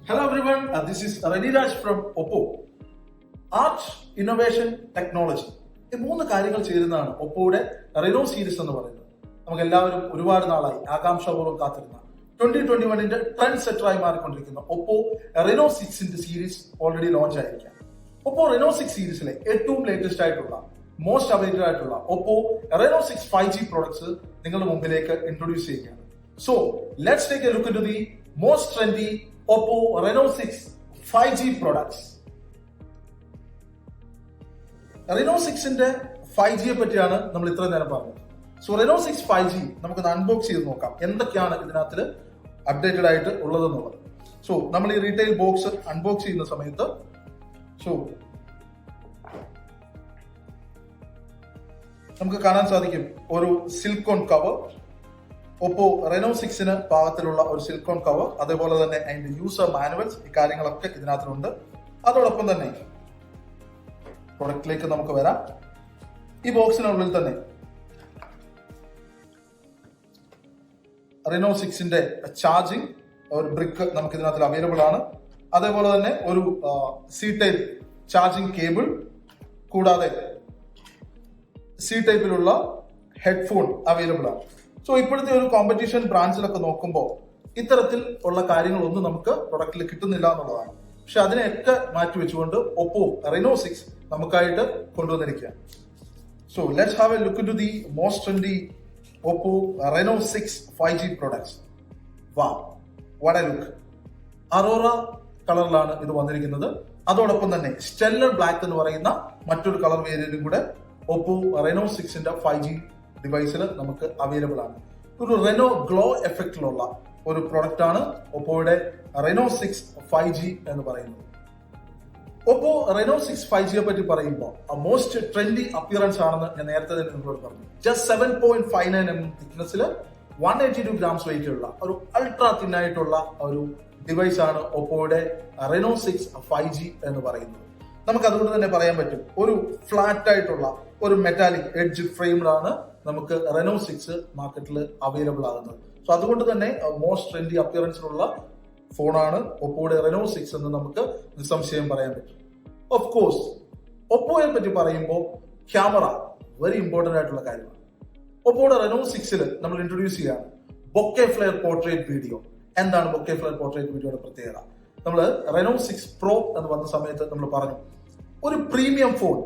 Hello everyone, this is Renny from OPPO. Art, Innovation, Technology. ഈ മൂന്ന് കാര്യങ്ങൾ ചേരുന്നതാണ് ഒപ്പോയുടെ റെനോ സീരീസ് എന്ന് പറയുന്നത്. നമുക്ക് എല്ലാവരും ഒരുപാട് നാളായി ആകാംക്ഷാപൂർവ്വം കാത്തിരുന്ന 2021 ട്രെൻഡ് സെറ്ററായി മാറിക്കൊണ്ടിരിക്കുന്ന Oppo Reno 6 series already launch ആയിരിക്കാം. ഒപ്പോ റെനോ 6 സീരീസിലെ ഏറ്റവും ലേറ്റസ്റ്റ് ആയിട്ടുള്ള മോസ്റ്റ് അവൈലബിൾ ആയിട്ടുള്ള ഒപ്പോ റെനോ 6 5G പ്രോഡക്ട്സ് നിങ്ങളുടെ മുമ്പിലേക്ക് ഇൻട്രൊഡ്യൂസ് ചെയ്യുകയാണ്. So let's take A look into the most trendy OPPO Reno 6 5G products. Reno 6ന്റെ 5G പറ്റിയാണ് നമ്മൾ ഇത്ര നേരം പറഞ്ഞത്. സോ Reno 6 5G നമുക്ക് അൺബോക്സ് ചെയ്ത് നോക്കാം എന്തൊക്കെയാണ് ഇതിനകത്ത് അപ്ഡേറ്റഡ് ആയിട്ട് ഉള്ളതെന്നുള്ളത്. സോ നമ്മൾ ഈ റീറ്റെയിൽ ബോക്സ് അൺബോക്സ് ചെയ്യുന്ന സമയത്ത് നമുക്ക് കാണാൻ സാധിക്കും ഒരു സിലിക്കോൺ കവർ. ഒപ്പോ റെനോ 6 പാകത്തിലുള്ള ഒരു സിലിക്കോൺ കവർ, അതേപോലെ തന്നെ അതിന്റെ യൂസർ മാനുവൽസ്, ഈ കാര്യങ്ങളൊക്കെ ഇതിനകത്തുണ്ട്. അതോടൊപ്പം തന്നെ പ്രൊഡക്റ്റിലേക്ക് നമുക്ക് വരാം. ഈ ബോക്സിനുള്ളിൽ തന്നെ റെനോ 6ന്റെ ചാർജിങ് ഒരു ബ്രിക്ക് നമുക്ക് ഇതിനകത്ത് അവൈലബിൾ ആണ്. അതേപോലെ തന്നെ ഒരു സി ടൈപ്പ് ചാർജിങ് കേബിൾ, കൂടാതെ സി ടൈപ്പിലുള്ള ഹെഡ്ഫോൺ അവൈലബിൾ ആണ്. സോ ഇപ്പോഴത്തെ ഒരു കോമ്പറ്റീഷൻ ബ്രാൻഡ്സിലൊക്കെ നോക്കുമ്പോൾ ഇത്തരത്തിൽ ഉള്ള കാര്യങ്ങളൊന്നും നമുക്ക് പ്രൊഡക്റ്റിൽ കിട്ടുന്നില്ല എന്നുള്ളതാണ്. പക്ഷെ അതിനെയൊക്കെ മാറ്റി വെച്ചുകൊണ്ട് ഒപ്പോ റെനോ 6 നമുക്കായിട്ട് കൊണ്ടുവന്നിരിക്കുക. So let's have a look into the most trendy Oppo Reno 6 5G products. Wow, what a look! Aurora കളറിലാണ് ഇത് വന്നിരിക്കുന്നത്. അതോടൊപ്പം തന്നെ സ്റ്റെല്ലർ ബ്ലാക്ക് എന്ന് പറയുന്ന മറ്റൊരു കളർ വേരിയന്റും കൂടെ ഒപ്പോ റെനോ 6ന്റെ 5G ഡിവൈസിൽ നമുക്ക് അവൈലബിൾ ആണ്. ഒരു റെനോ ഗ്ലോ എഫക്റ്റിലുള്ള ഒരു പ്രൊഡക്റ്റ് ആണ് ഒപ്പോയുടെ റെനോ 6 5G എന്ന് പറയുന്നത്. ഒപ്പോ റെനോ 6 5Gയെ പറ്റി പറയുമ്പോൾ മോസ്റ്റ് ട്രെൻഡി അപ്പിയറൻസ് ആണെന്ന് ഞാൻ നേരത്തെ തന്നെ നിങ്ങളോട് പറഞ്ഞു. ജസ്റ്റ് 7.59 mm തിക്നെസ്സിൽ 182 grams വെയിറ്റ് ഉള്ള ഒരു അൾട്രാ തിൻ ആയിട്ടുള്ള ഒരു ഡിവൈസ് ആണ് ഒപ്പോയുടെ റെനോ 6 5G എന്ന് പറയുന്നത്. നമുക്ക് അതുകൊണ്ട് തന്നെ പറയാൻ പറ്റും ഒരു ഫ്ലാറ്റ് ആയിട്ടുള്ള ഒരു മെറ്റാലിക് എഡ്ജ് ഫ്രെയിമിലാണ് നമുക്ക് റെനോ 6 മാർക്കറ്റിൽ അവൈലബിൾ ആകുന്നത്. സോ അതുകൊണ്ട് തന്നെ മോസ്റ്റ് ട്രെൻഡി അപ്പിയറൻസിലുള്ള ഫോണാണ് ഒപ്പോയുടെ റെനോ 6 എന്ന് നമുക്ക് നിസ്സംശയം പറയാൻ പറ്റും. ഓഫ് കോഴ്സ് ഒപ്പോയെ പറ്റി പറയുമ്പോൾ ക്യാമറ വെരി ഇമ്പോർട്ടന്റ് ആയിട്ടുള്ള കാര്യമാണ്. ഒപ്പോയുടെ റെനോ 6 നമ്മൾ ഇൻട്രൊഡ്യൂസ് ചെയ്യാണ് ബൊക്കെ ഫ്ലെയർ പോർട്രേറ്റ് വീഡിയോ. എന്താണ് ബൊക്കെ ഫ്ലെയർ പോർട്രേറ്റ് വീഡിയോയുടെ പ്രത്യേകത? നമ്മൾ റെനോ 6 പ്രോ എന്ന് വന്ന സമയത്ത് നമ്മൾ പറഞ്ഞു ഒരു പ്രീമിയം ഫോൺ,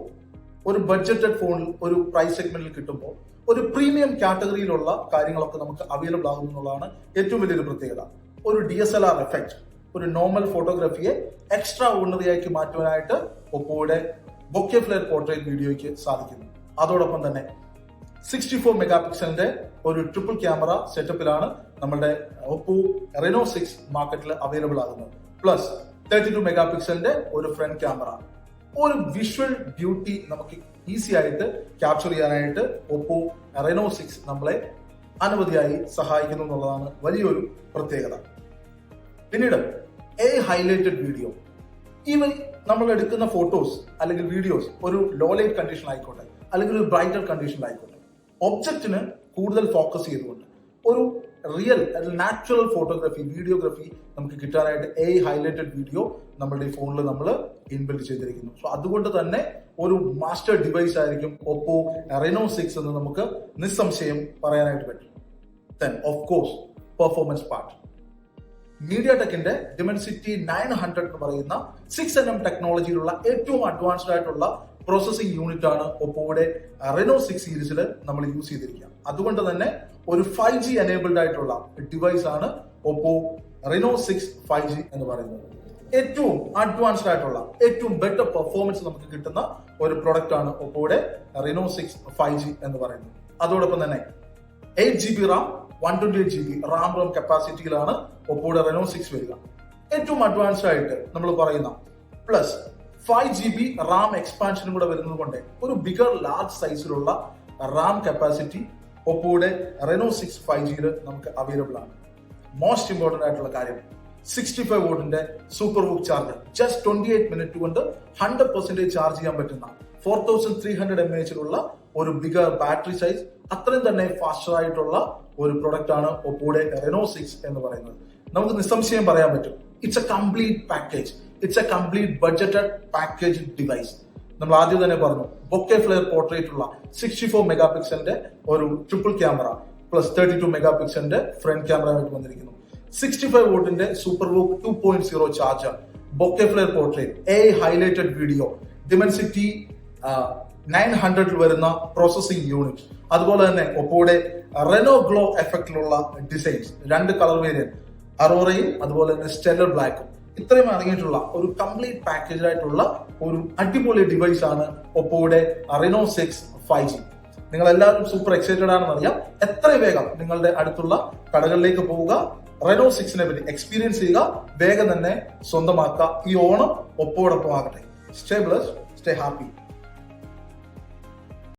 ഒരു ബഡ്ജറ്റഡ് ഫോണിൽ ഒരു പ്രൈസ് സെഗ്മെന്റിൽ കിട്ടുമ്പോൾ ഒരു പ്രീമിയം കാറ്റഗറിയിലുള്ള കാര്യങ്ങളൊക്കെ നമുക്ക് അവൈലബിൾ ആകും എന്നുള്ളതാണ് ഏറ്റവും വലിയൊരു പ്രത്യേകത. ഒരു DSLR എഫക്ട്, ഒരു നോർമൽ ഫോട്ടോഗ്രാഫിയെ എക്സ്ട്രാ ഓർഡിനറിയാക്കി മാറ്റുവാനായിട്ട് ഒപ്പോയുടെ ബൊക്കെ ഫ്ലെയർ പോർട്രേറ്റ് വീഡിയോയ്ക്ക് സാധിക്കുന്നു. അതോടൊപ്പം തന്നെ 64 മെഗാപിക്സലിന്റെ ഒരു ട്രിപ്പിൾ ക്യാമറ സെറ്റപ്പിലാണ് നമ്മുടെ ഒപ്പോ റെനോ 6 മാർക്കറ്റിൽ അവൈലബിൾ ആകുന്നത്. പ്ലസ് 32 മെഗാപിക്സലിന്റെ ഒരു ഫ്രണ്ട് ക്യാമറ. ഒരു വിഷ്വൽ ബ്യൂട്ടി നമുക്ക് ഈസി ആയിട്ട് ക്യാപ്ചർ ചെയ്യാനായിട്ട് ഒപ്പോ റെനോ 6 നമ്മളെ അനവധിയായി സഹായിക്കുന്നു എന്നുള്ളതാണ് വലിയൊരു പ്രത്യേകത. പിന്നീട് ഹൈലൈറ്റഡ് വീഡിയോ. ഈവൻ നമ്മൾ എടുക്കുന്ന ഫോട്ടോസ് അല്ലെങ്കിൽ വീഡിയോസ് ഒരു ലോ ലൈറ്റ് കണ്ടീഷൻ ആയിക്കോട്ടെ അല്ലെങ്കിൽ ഒരു ബ്രൈറ്റർ കണ്ടീഷനിലായിക്കോട്ടെ, ഒബ്ജക്റ്റിന് കൂടുതൽ ഫോക്കസ് ചെയ്തുകൊണ്ട് ഒരു റിയൽ നാച്ചുറൽ ഫോട്ടോഗ്രാഫി, വീഡിയോഗ്രാഫി നമുക്ക് കിട്ടാനായിട്ട് ഹൈലൈറ്റഡ് വീഡിയോ നമ്മുടെ ഈ ഫോണിൽ നമ്മൾ ഇൻബിൽഡ് ചെയ്തിരിക്കുന്നു. സോ അതുകൊണ്ട് തന്നെ ഒരു മാസ്റ്റർ ഡിവൈസ് ആയിരിക്കും ഒപ്പോ റെനോ 6 എന്ന് നമുക്ക് നിസ്സംശയം പറയാനായിട്ട് പറ്റും. Then of course performance part. മീഡിയാടെക്കിന്റെ ഡിമെൻസിറ്റി 900 എന്ന് പറയുന്ന 6nm ടെക്നോളജിയിലുള്ള ഏറ്റവും അഡ്വാൻസ്ഡ് ആയിട്ടുള്ള പ്രോസസിംഗ് യൂണിറ്റ് ആണ് ഒപ്പോയുടെ റെനോ 6 സീരീസിൽ നമ്മൾ യൂസ് ചെയ്തിരിക്കുക. അതുകൊണ്ട് തന്നെ ഒരു 5G എനേബിൾഡ് ആയിട്ടുള്ള ഡിവൈസ് ആണ് ഒപ്പോ റെനോ 6 5G എന്ന് പറയുന്നത്. ഏറ്റവും അഡ്വാൻസ്ഡ് ആയിട്ടുള്ള ഏറ്റവും ബെറ്റർ പെർഫോമൻസ് നമുക്ക് കിട്ടുന്ന ഒരു പ്രൊഡക്റ്റ് ആണ് ഒപ്പോയുടെ റെനോ 6 5G എന്ന് പറയുന്നത്. അതോടൊപ്പം തന്നെ 8GB റാം 128GB റാം കപ്പാസിറ്റിയിലാണ് ഒപ്പോയുടെ റെനോ 6 വരിക. ഏറ്റവും അഡ്വാൻസ്ഡ് ആയിട്ട് നമ്മൾ പറയുന്ന പ്ലസ് 5GB റാം എക്സ്പാൻഷനും കൂടെ വരുന്നത് കൊണ്ട് ഒരു ബിഗർ ലാർജ് സൈസിലുള്ള റാം കപ്പാസിറ്റി ഒപ്പോയുടെ റെനോ 6 5G നമുക്ക് അവൈലബിൾ ആണ്. മോസ്റ്റ് ഇമ്പോർട്ടന്റ് ആയിട്ടുള്ള കാര്യം 65 വോട്ടിന്റെ super hook charger. Just 28 minute കൊണ്ട് 100% ചാർജ് ചെയ്യാൻ പറ്റുന്ന 4300 mAh ഒരു ബിഗർ ബാറ്ററി സൈസ്. അത്രയും തന്നെ ഫാസ്റ്റർ ആയിട്ടുള്ള ഒരു പ്രൊഡക്റ്റ് ആണ് ഒപ്പോയുടെ റെനോ 6 എന്ന് പറയുന്നത്. നമുക്ക് നിസ്സംശയം പറയാൻ പറ്റും it's A complete package, it's A complete budgeted package device. നമ്മൾ ആദ്യം തന്നെ പറഞ്ഞു ബൊക്കെ ഫ്ലെയർ പോർട്രേറ്റ് ഉള്ള 64 മെഗാ പിക്സലിന്റെ ഒരു ട്രിപ്പിൾ ക്യാമറ പ്ലസ് 32 മെഗാ പിക്സലിന്റെ ഫ്രണ്ട് ക്യാമറ ആയിട്ട് വന്നിരിക്കുന്നു. 65 വോട്ടിന്റെ super VOOC 2.0 charger, bokeh flare portrait, highlighted video, Dimensity 900 വരുന്ന പ്രോസസിംഗ് യൂണിറ്റ്, അതുപോലെ തന്നെ ഒപ്പോയുടെ റെനോ ഗ്ലോ എഫക്റ്റിലുള്ള ഡിസൈൻസ്, 2 കളർ വേരിയന്റ്, അറോറയും അതുപോലെ തന്നെ സ്റ്റെല്ലർ ബ്ലാക്കും, ഇത്രയും അടങ്ങിയിട്ടുള്ള ഒരു കംപ്ലീറ്റ് പാക്കേജ് ആയിട്ടുള്ള ഒരു അടിപൊളി ഡിവൈസ് ആണ് ഒപ്പോയുടെ റെനോ 6 5G. നിങ്ങൾ എല്ലാവരും സൂപ്പർ എക്സൈറ്റഡ് ആണെന്ന് അറിയാം. എത്രയും വേഗം നിങ്ങളുടെ അടുത്തുള്ള കടകളിലേക്ക് പോവുക, റെനോ 6നെ പറ്റി എക്സ്പീരിയൻസ് ചെയ്യുക, വേഗം തന്നെ സ്വന്തമാക്കുക. ഈ ഓണം ഒപ്പോടൊപ്പം ആകട്ടെ. Stay blessed, stay happy.